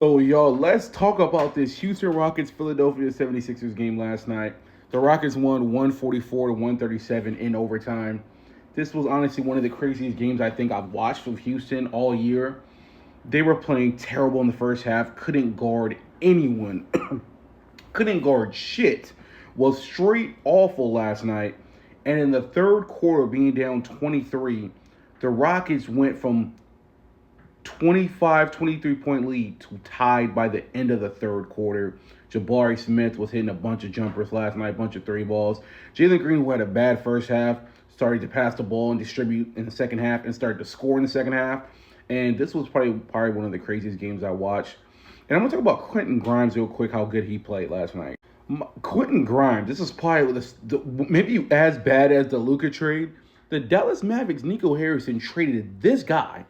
So, y'all, let's talk about this Houston Rockets Philadelphia 76ers game last night. The Rockets won 144 to 137 in overtime. This was honestly one of the craziest games I think I've watched from Houston all year. They were playing terrible in the first half, couldn't guard anyone, couldn't guard shit. Was straight awful last night. And in the third quarter, being down 23, the Rockets went from 25, 23-point lead to tied by the end of the third quarter. Jabari Smith was hitting a bunch of jumpers last night, a bunch of three balls. Jalen Green, who had a bad first half, started to pass the ball and distribute in the second half and started to score in the second half. And this was probably one of the craziest games I watched. And I'm going to talk about Quentin Grimes real quick, how good he played last night. Quentin Grimes, this is probably maybe as bad as the Luka trade. The Dallas Mavericks, Nico Harrison, traded this guy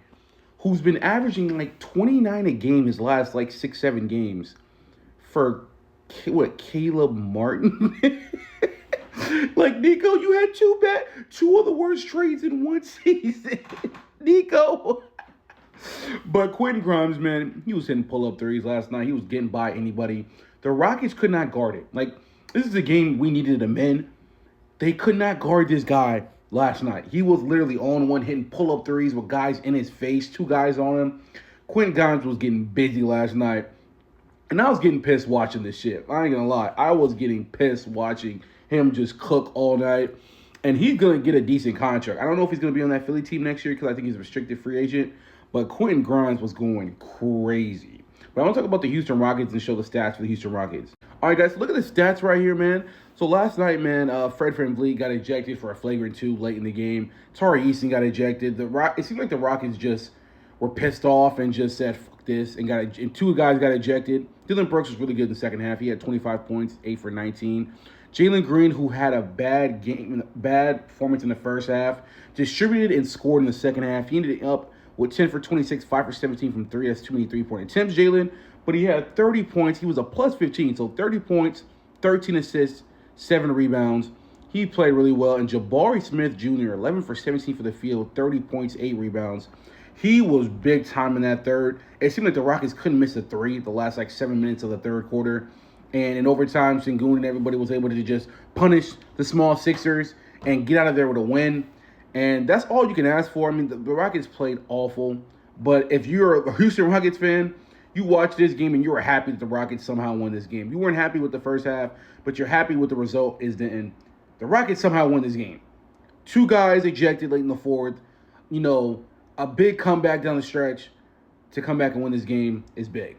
who's been averaging like 29 a game his last like 6-7 games for Caleb Martin. Like, Nico, you had two of the worst trades in one season. Nico. But Quentin Grimes, man, he was hitting pull-up threes last night. He was getting by anybody. The Rockets could not guard it. Like, this is a game we needed to win. They could not guard this guy last night. He was literally on one hitting pull-up threes with guys in his face, two guys on him. Quentin Grimes was getting busy last night. And I was getting pissed watching this shit. I ain't gonna lie. I was getting pissed watching him just cook all night. And he's gonna get a decent contract. I don't know if he's gonna be on that Philly team next year because I think he's a restricted free agent. But Quentin Grimes was going crazy. But I want to talk about the Houston Rockets and show the stats for the Houston Rockets. All right, guys, look at the stats right here, man. So last night, man, Fred VanVleet got ejected for a flagrant 2 late in the game. Tari Eason got ejected. It seemed like the Rockets just were pissed off and just said, fuck this, and two guys got ejected. Dillon Brooks was really good in the second half. He had 25 points, 8 for 19. Jalen Green, who had a bad performance in the first half, distributed and scored in the second half. He ended up with 10 for 26, 5 for 17 from 3. That's too many three-point attempts, Jalen. But he had 30 points. He was a plus 15, so 30 points, 13 assists, 7 rebounds. He played really well. And Jabari Smith Jr., 11 for 17 for the field, 30 points, 8 rebounds. He was big time in that third. It seemed like the Rockets couldn't miss a three the last, 7 minutes of the third quarter. And in overtime, Sengun and everybody was able to just punish the small Sixers and get out of there with a win. And that's all you can ask for. I mean, the Rockets played awful. But if you're a Houston Rockets fan, you watch this game and you were happy that the Rockets somehow won this game. You weren't happy with the first half, but you're happy with the result is the end. The Rockets somehow won this game. 2 guys ejected late in the fourth. A big comeback down the stretch to come back and win this game is big.